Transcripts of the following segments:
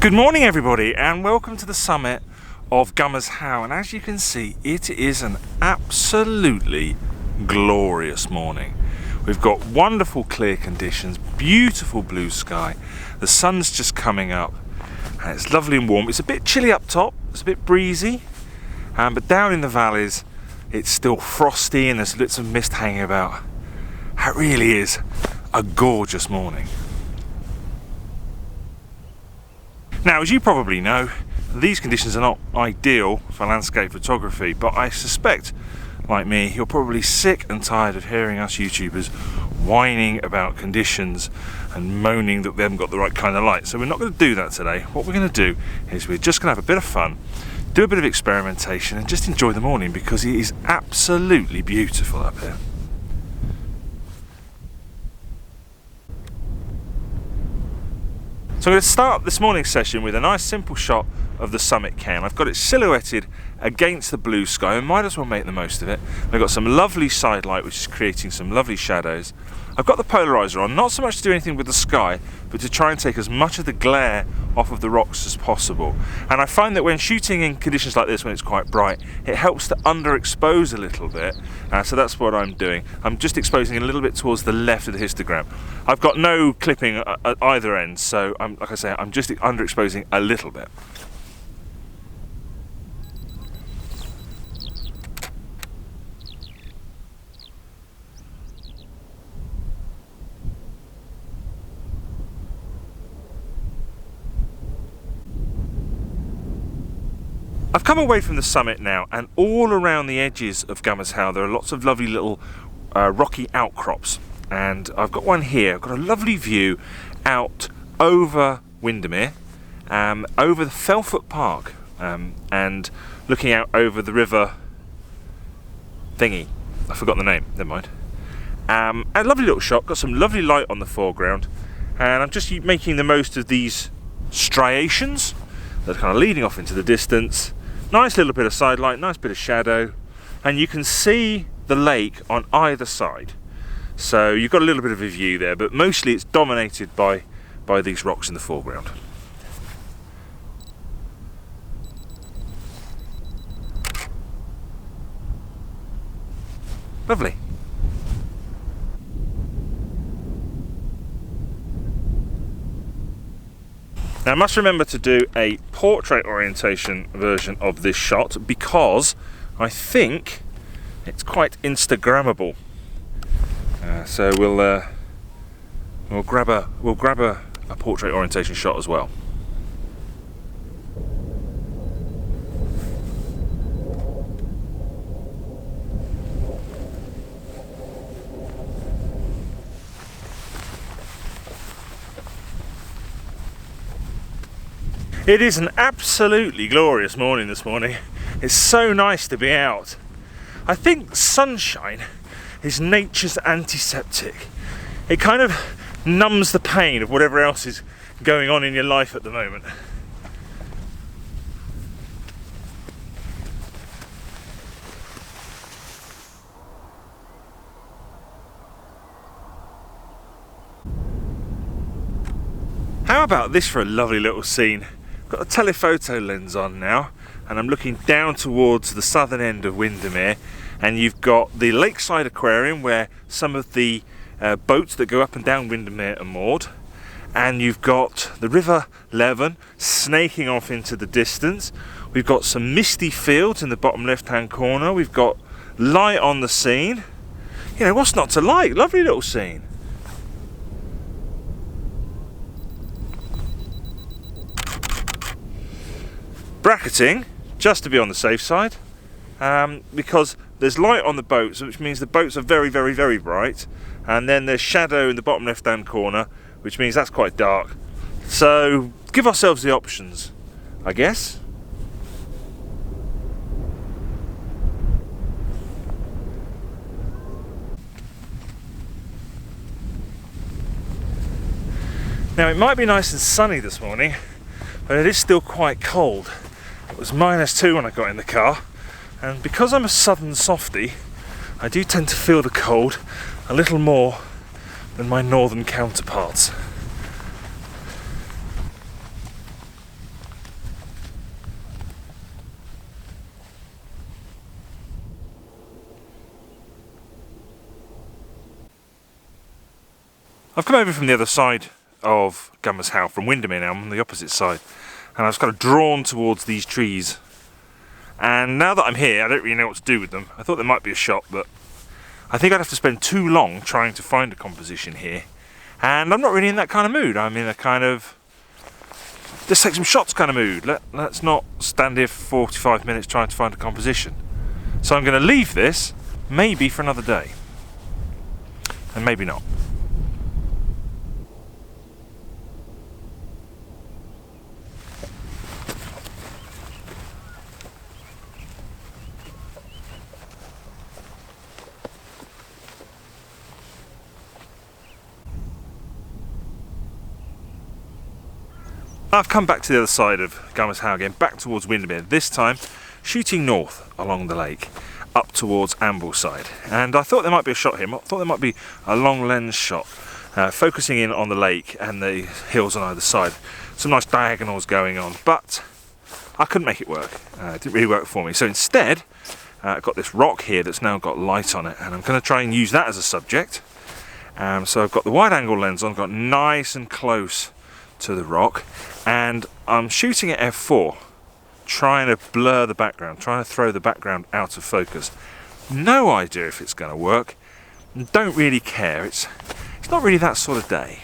Good morning everybody and welcome to the summit of Gummers How, and as you can see it is an absolutely glorious morning. We've got wonderful clear conditions, beautiful blue sky, the sun's just coming up and it's lovely and warm. It's a bit chilly up top, it's a bit breezy, but down in the valleys it's still frosty and there's bits of mist hanging about. It really is a gorgeous morning. Now, as you probably know, these conditions are not ideal for landscape photography, but I suspect, like me, you're probably sick and tired of hearing us YouTubers whining about conditions and moaning that we haven't got the right kind of light. So we're not going to do that today. What we're going to do is we're just going to have a bit of fun, do a bit of experimentation and just enjoy the morning because it is absolutely beautiful up here. So I'm going to start this morning's session with a nice simple shot of the summit cairn. I've got it silhouetted against the blue sky and might as well make the most of it. I've got some lovely side light which is creating some lovely shadows. I've got the polarizer on, not so much to do anything with the sky, but to try and take as much of the glare off of the rocks as possible. And I find that when shooting in conditions like this, when it's quite bright, it helps to underexpose a little bit. So that's what I'm doing. I'm just exposing a little bit towards the left of the histogram. I've got no clipping at either end, so like I say, I'm just underexposing a little bit. I've come away from the summit now, and all around the edges of Gummers How there are lots of lovely little rocky outcrops, and I've got one here. I've got a lovely view out over Windermere, over the Felfoot Park, and looking out over the river thingy. I forgot the name, never mind. A lovely little shot, got some lovely light on the foreground, and I'm just making the most of these striations that are kind of leading off into the distance. Nice little bit of side light, nice bit of shadow, and you can see the lake on either side. So you've got a little bit of a view there, but mostly it's dominated by these rocks in the foreground. Lovely. Now I must remember to do a portrait orientation version of this shot because I think it's quite Instagrammable. So we'll grab a portrait orientation shot as well. It is an absolutely glorious morning this morning. It's so nice to be out. I think sunshine is nature's antiseptic. It kind of numbs the pain of whatever else is going on in your life at the moment. How about this for a lovely little scene? Got a telephoto lens on now and I'm looking down towards the southern end of Windermere, and you've got the lakeside aquarium where some of the boats that go up and down Windermere are moored, and you've got the River Leven snaking off into the distance. We've got some misty fields in the bottom left hand corner, we've got light on the scene. You know, what's not to like? Lovely little scene. Bracketing, just to be on the safe side, because there's light on the boats, which means the boats are very, very, very bright, and then there's shadow in the bottom left hand corner, which means that's quite dark. So give ourselves the options, I guess. Now it might be nice and sunny this morning, but it is still quite cold. It was -2 when I got in the car, and because I'm a southern softie, I do tend to feel the cold a little more than my northern counterparts. I've come over from the other side of Gummer's How, from Windermere now. I'm on the opposite side, and I was kind of drawn towards these trees. And now that I'm here, I don't really know what to do with them. I thought there might be a shot, but I think I'd have to spend too long trying to find a composition here. And I'm not really in that kind of mood. I'm in a kind of, let's take some shots kind of mood. Let's not stand here for 45 minutes trying to find a composition. So I'm going to leave this, maybe for another day. And maybe not. I've come back to the other side of Gummer's How again, back towards Windermere, this time shooting north along the lake, up towards Ambleside. And I thought there might be a shot here, I thought there might be a long lens shot, focusing in on the lake and the hills on either side. Some nice diagonals going on, but I couldn't make it work. It didn't really work for me. So instead, I've got this rock here that's now got light on it, and I'm going to try and use that as a subject. So I've got the wide angle lens on, got nice and close to the rock, and I'm shooting at f4, trying to blur the background, trying to throw the background out of focus. No idea if it's going to work, don't really care, it's not really that sort of day.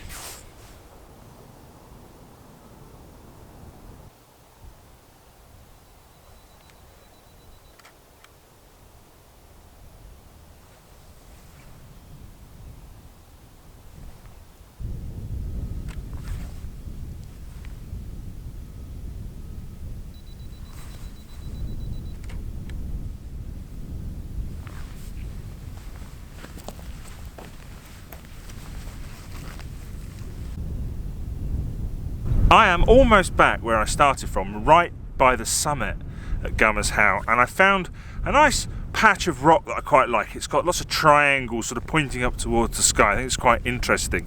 I am almost back where I started from, right by the summit at Gummer's How, and I found a nice patch of rock that I quite like. It's got lots of triangles sort of pointing up towards the sky. I think it's quite interesting.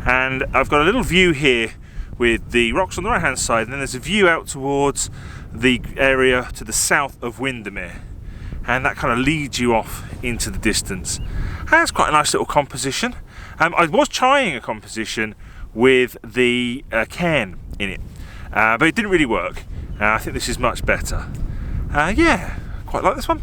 And I've got a little view here with the rocks on the right hand side, and then there's a view out towards the area to the south of Windermere, and that kind of leads you off into the distance. And that's quite a nice little composition. I was trying a composition with the cairn in it, but it didn't really work. I think this is much better. Yeah, quite like this one.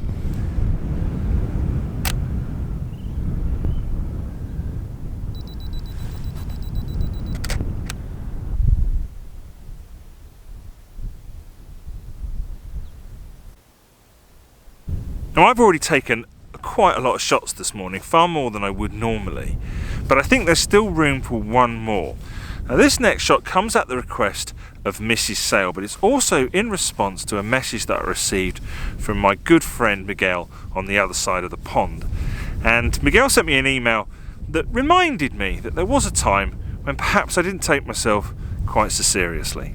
Now I've already taken quite a lot of shots this morning, far more than I would normally, but I think there's still room for one more. Now this next shot comes at the request of Mrs. Sale, but it's also in response to a message that I received from my good friend Miguel on the other side of the pond. And Miguel sent me an email that reminded me that there was a time when perhaps I didn't take myself quite so seriously.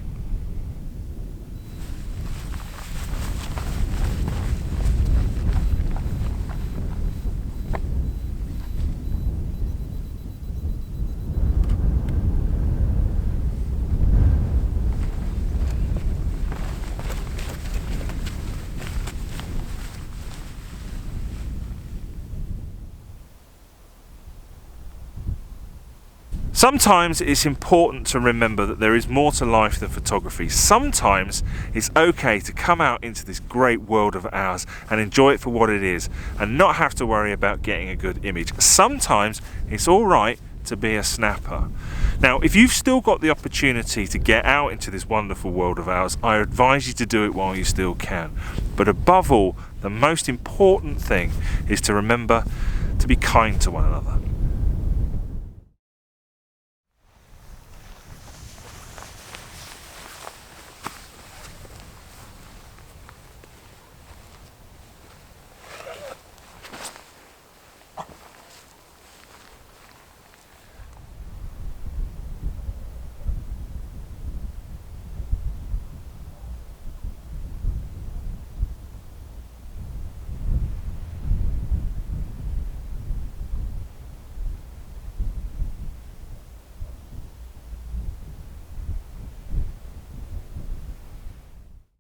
Sometimes it's important to remember that there is more to life than photography. Sometimes it's okay to come out into this great world of ours and enjoy it for what it is and not have to worry about getting a good image. Sometimes it's all right to be a snapper. Now, if you've still got the opportunity to get out into this wonderful world of ours, I advise you to do it while you still can. But above all, the most important thing is to remember to be kind to one another.